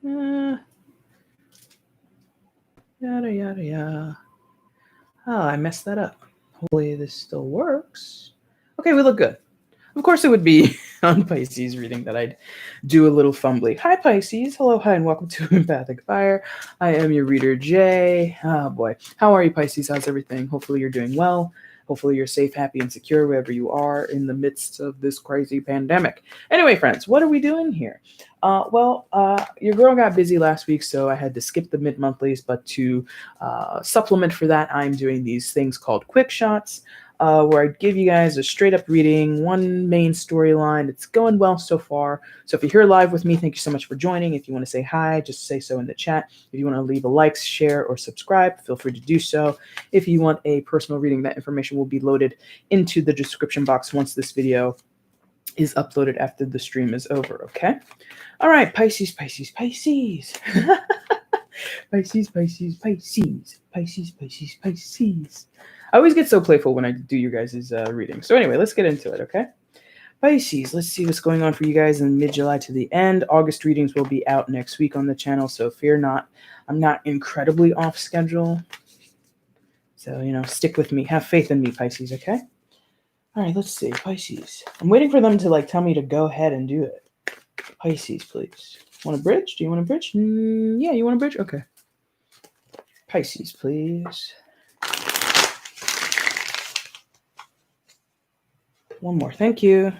Yada, yada, yada. Oh, I messed that up. Hopefully this still works. Okay, we look good. Of course, it would be on Pisces reading that I'd do a little fumbly. Hi, Pisces. Hello, hi, and welcome to Empathic Fire. I am your reader, Jay. Oh, boy. How are you, Pisces? How's everything? Hopefully, you're doing well. Hopefully, you're safe, happy, and secure wherever you are in the midst of this crazy pandemic. Anyway, friends, what are we doing here? Your girl got busy last week, so I had to skip the mid-monthlies, but to supplement for that, I'm doing these things called quick shots. Where I give you guys a straight up reading, one main storyline. It's going well so far. So if you're here live with me, thank you so much for joining. If you want to say hi, just say so in the chat. If you want to leave a like, share, or subscribe, feel free to do so. If you want a personal reading, that information will be loaded into the description box once this video is uploaded after the stream is over, okay? All right, Pisces, Pisces, Pisces. Pisces, Pisces, Pisces, Pisces, Pisces, Pisces. I always get so playful when I do you guys' reading. So anyway, let's get into it, okay? Pisces, let's see what's going on for you guys in mid-July to the end. August readings will be out next week on the channel, so fear not. I'm not incredibly off schedule. So, stick with me. Have faith in me, Pisces, okay? All right, let's see. Pisces. I'm waiting for them to, tell me to go ahead and do it. Pisces, please. Want a bridge? Do you want a bridge? Yeah, you want a bridge? Okay. Pisces, please. One more. Thank you.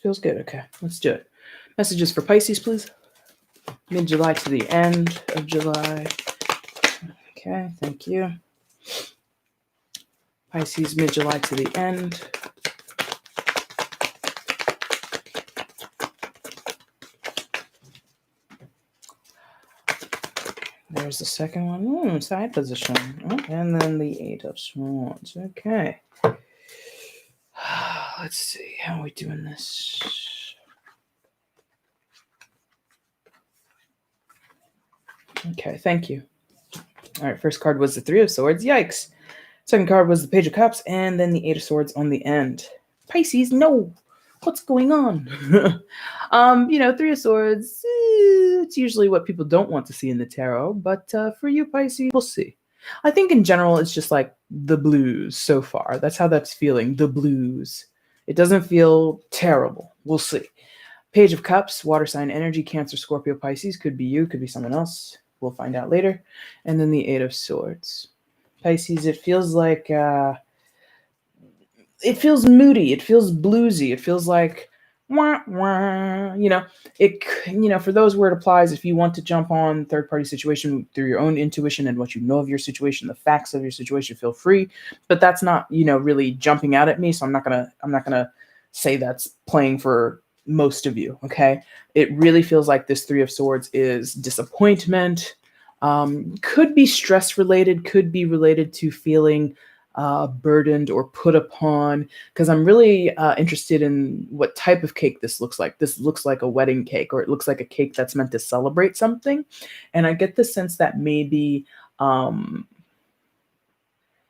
Feels good. Okay, let's do it. Messages for Pisces, please. Mid-July to the end of July. Okay, thank you. Pisces, mid-July to the end. There's the second one. Side position. Oh, and then the Eight of Swords. Okay. Let's see. How are we doing this? Okay, thank you. All right, first card was the Three of Swords. Yikes. Second card was the Page of Cups, and then the Eight of Swords on the end. Pisces, no. What's going on? Three of Swords, it's usually what people don't want to see in the tarot, but for you, Pisces, we'll see. I think in general, it's just like the blues so far. That's how that's feeling, the blues. It doesn't feel terrible. We'll see. Page of Cups, water sign energy, Cancer, Scorpio, Pisces. Could be you, could be someone else. We'll find out later. And then the Eight of Swords. Pisces, it feels like... it feels moody. It feels bluesy. It feels like, wah, wah. For those where it applies, if you want to jump on third-party situation through your own intuition and what you know of your situation, the facts of your situation, feel free. But that's not, really jumping out at me. So I'm not gonna say that's playing for most of you. Okay. It really feels like this Three of Swords is disappointment. Could be stress related. Could be related to feeling burdened or put upon, because I'm really interested in what type of cake this looks like. This looks like a wedding cake, or it looks like a cake that's meant to celebrate something. And I get the sense that maybe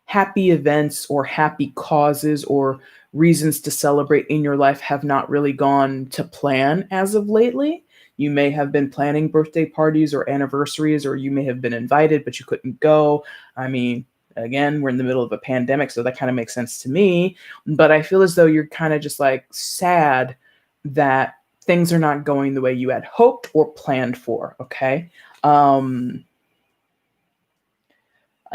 happy events or happy causes or reasons to celebrate in your life have not really gone to plan as of lately. You may have been planning birthday parties or anniversaries, or you may have been invited, but you couldn't go. I mean, again, we're in the middle of a pandemic, so that kind of makes sense to me. But I feel as though you're kind of just like sad that things are not going the way you had hoped or planned for. Okay.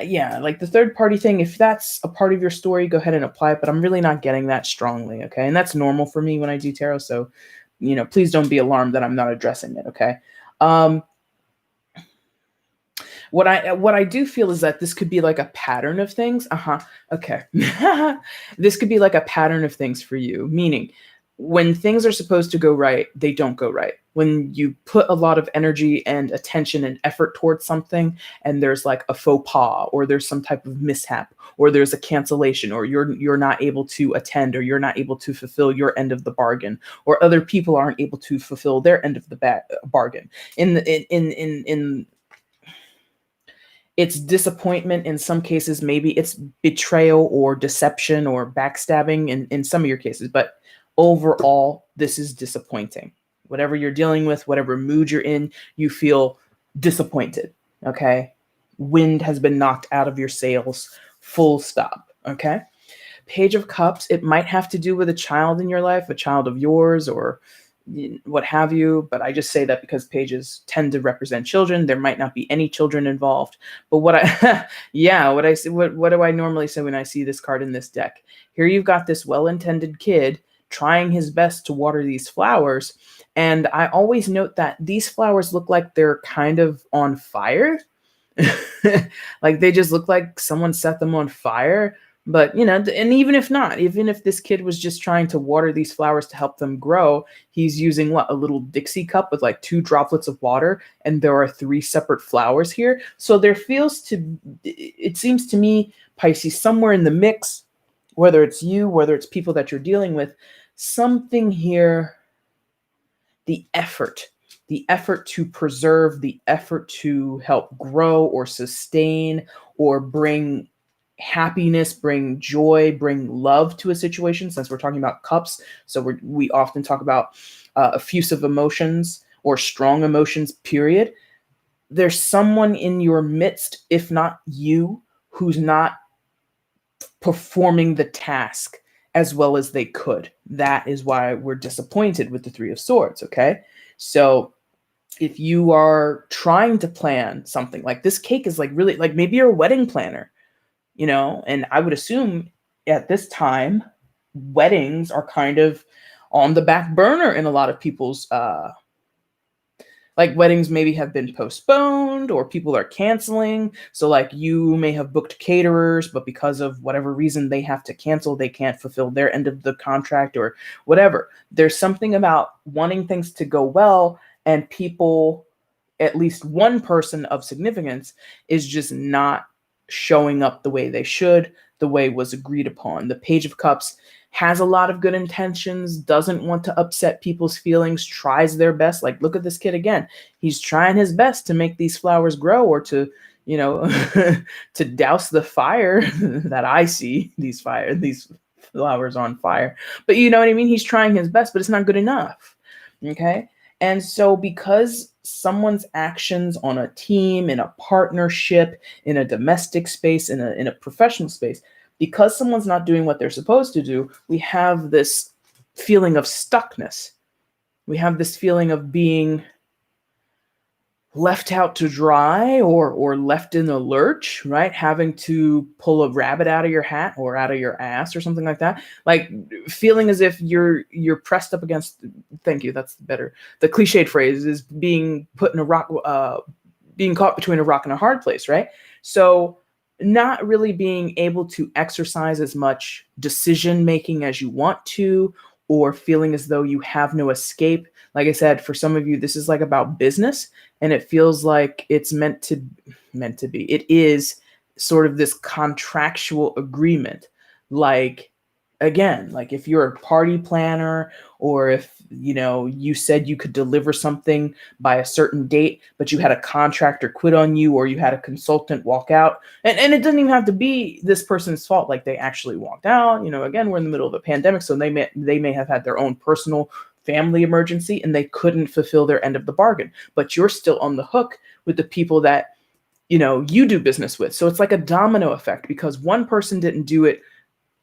Yeah, like the third party thing, if that's a part of your story, go ahead and apply it. But I'm really not getting that strongly. Okay. And that's normal for me when I do tarot. So, please don't be alarmed that I'm not addressing it. Okay. What I do feel is that this could be like a pattern of things. Okay. This could be like a pattern of things for you, meaning when things are supposed to go right, they don't go right. When you put a lot of energy and attention and effort towards something, and there's like a faux pas, or there's some type of mishap, or there's a cancellation, or you're not able to attend, or you're not able to fulfill your end of the bargain, or other people aren't able to fulfill their end of the bargain. It's disappointment in some cases. Maybe it's betrayal or deception or backstabbing in some of your cases. But overall, this is disappointing. Whatever you're dealing with, whatever mood you're in, you feel disappointed. Okay. Wind has been knocked out of your sails. Full stop. Okay. Page of Cups, it might have to do with a child in your life, a child of yours, or what have you. But I just say that because pages tend to represent children. There might not be any children involved. But what I, yeah, what I say, what do I normally say when I see this card in this deck? Here you've got this well-intended kid trying his best to water these flowers. And I always note that these flowers look like they're kind of on fire. Like they just look like someone set them on fire. But, and even if not, even if this kid was just trying to water these flowers to help them grow, he's using what, a little Dixie cup with like 2 droplets of water, and there are 3 separate flowers here. So it seems to me, Pisces, somewhere in the mix, whether it's you, whether it's people that you're dealing with, something here, the effort to preserve, the effort to help grow or sustain or bring happiness, bring joy, bring love to a situation, since we're talking about cups. So we often talk about effusive emotions or strong emotions, period. There's someone in your midst, if not you, who's not performing the task as well as they could. That is why we're disappointed with the 3 of Swords, okay? So if you are trying to plan something, like this cake is like really, like maybe you're a wedding planner, and I would assume at this time, weddings are kind of on the back burner in a lot of people's, like weddings maybe have been postponed or people are canceling. So like you may have booked caterers, but because of whatever reason they have to cancel, they can't fulfill their end of the contract or whatever. There's something about wanting things to go well, and people, at least one person of significance, is just not showing up the way they should, the way was agreed upon. The Page of Cups has a lot of good intentions, doesn't want to upset people's feelings, tries their best. Like, look at this kid again. He's trying his best to make these flowers grow, or to, to douse the fire that I see, these flowers on fire. But you know what I mean? He's trying his best, but it's not good enough. Okay. And so because someone's actions on a team, in a partnership, in a domestic space, in a professional space, because someone's not doing what they're supposed to do, we have this feeling of stuckness. We have this feeling of being left out to dry or left in a lurch, right? Having to pull a rabbit out of your hat or out of your ass or something like that. Like feeling as if you're pressed up against, thank you, that's better. The cliched phrase is being put in a rock, being caught between a rock and a hard place, right? So not really being able to exercise as much decision making as you want to, or feeling as though you have no escape. Like I said, for some of you, this is like about business, and it feels like it's meant to be. It is sort of this contractual agreement. Like, again, like if you're a party planner, or if, you said you could deliver something by a certain date, but you had a contractor quit on you, or you had a consultant walk out, and it doesn't even have to be this person's fault. Like they actually walked out, again, we're in the middle of a pandemic. So they may have had their own personal family emergency and they couldn't fulfill their end of the bargain, but you're still on the hook with the people that, you do business with. So it's like a domino effect, because one person didn't do it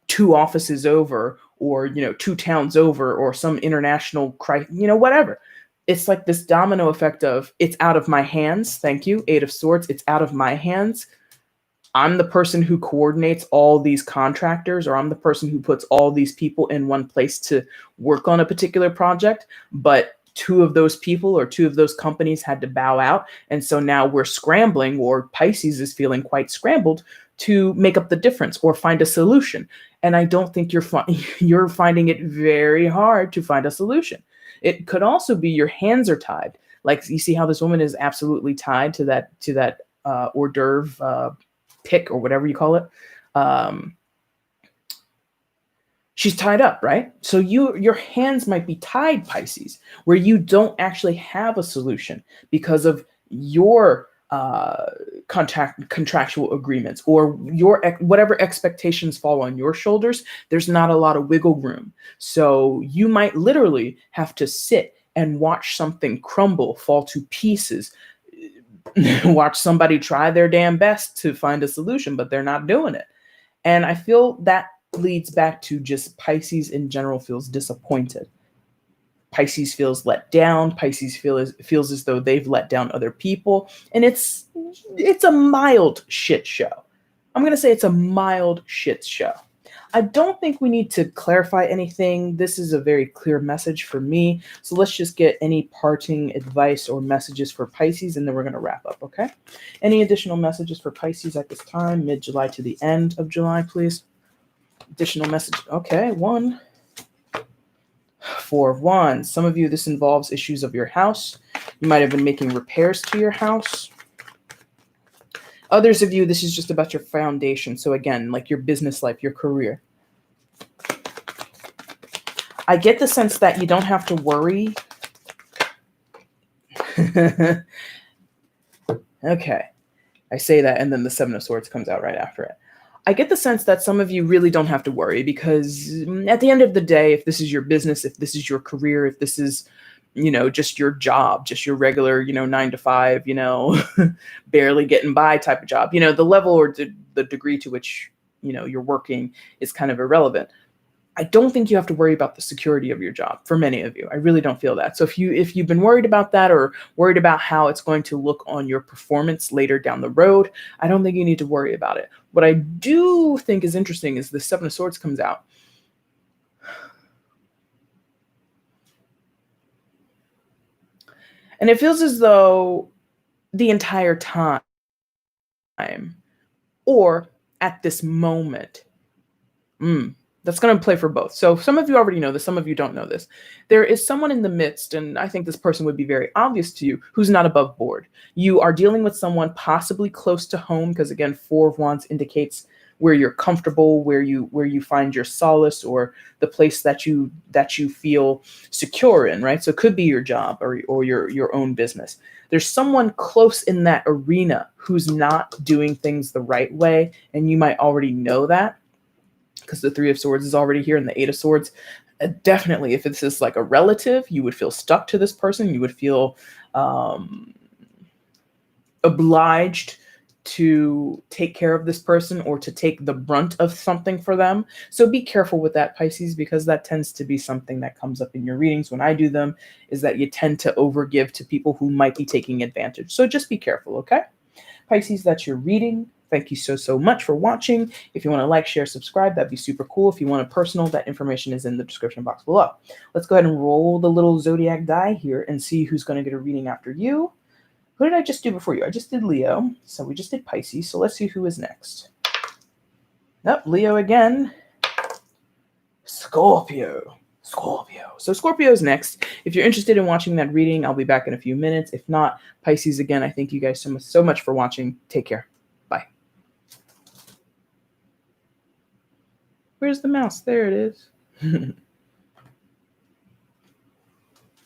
2 offices over, or 2 towns over, or some international crisis, whatever. It's like this domino effect of, it's out of my hands. Thank you, 8 of Swords. It's out of my hands. I'm the person who coordinates all these contractors, or I'm the person who puts all these people in one place to work on a particular project. But 2 of those people or 2 of those companies had to bow out. And so now we're scrambling, or Pisces is feeling quite scrambled to make up the difference or find a solution. And I don't think you're finding it very hard to find a solution. It could also be your hands are tied. Like, you see how this woman is absolutely tied to that hors d'oeuvre pick, or whatever you call it. She's tied up, right? So your hands might be tied, Pisces, where you don't actually have a solution because of your contractual agreements, or your whatever expectations fall on your shoulders, there's not a lot of wiggle room. So you might literally have to sit and watch something crumble, fall to pieces, watch somebody try their damn best to find a solution, but they're not doing it. And I feel that leads back to just Pisces in general feels disappointed. Pisces feels let down. Pisces feels as though they've let down other people. And it's a mild shit show. I'm going to say it's a mild shit show. I don't think we need to clarify anything. This is a very clear message for me. So let's just get any parting advice or messages for Pisces, and then we're going to wrap up, okay? Any additional messages for Pisces at this time, mid-July to the end of July, please? Additional message. Okay, 1. 4 of Wands. Some of you, this involves issues of your house. You might have been making repairs to your house. Others of you, this is just about your foundation. So again, like your business life, your career. I get the sense that you don't have to worry. Okay. I say that, and then the 7 of Swords comes out right after it. I get the sense that some of you really don't have to worry, because at the end of the day, if this is your business, if this is your career, if this is, just your job, just your regular, 9 to 5, barely getting by type of job, the level or the degree to which, you're working is kind of irrelevant. I don't think you have to worry about the security of your job for many of you. I really don't feel that. So if you've been worried about that, or worried about how it's going to look on your performance later down the road, I don't think you need to worry about it. What I do think is interesting is the 7 of Swords comes out. And it feels as though the entire time, or at this moment, that's going to play for both. So some of you already know this, some of you don't know this. There is someone in the midst, and I think this person would be very obvious to you, who's not above board. You are dealing with someone possibly close to home, because again, 4 of Wands indicates where you're comfortable, where you find your solace, or the place that you feel secure in, right? So it could be your job or your own business. There's someone close in that arena who's not doing things the right way, and you might already know that, because the 3 of Swords is already here and the 8 of Swords. Definitely, if this is like a relative, you would feel stuck to this person. You would feel obliged to take care of this person, or to take the brunt of something for them. So be careful with that, Pisces, because that tends to be something that comes up in your readings when I do them, is that you tend to overgive to people who might be taking advantage. So just be careful, okay? Pisces, that's your reading. Thank you so much for watching. If you want to like, share, subscribe, that'd be super cool. If you want a personal, that information is in the description box below. Let's go ahead and roll the little zodiac die here and see who's going to get a reading after you. Who did I just do before you? I just did Leo. So we just did Pisces. So let's see who is next. Nope, Leo again. Scorpio. So Scorpio is next. If you're interested in watching that reading, I'll be back in a few minutes. If not, Pisces again, I thank you guys so much for watching. Take care. Bye. Where's the mouse? There it is.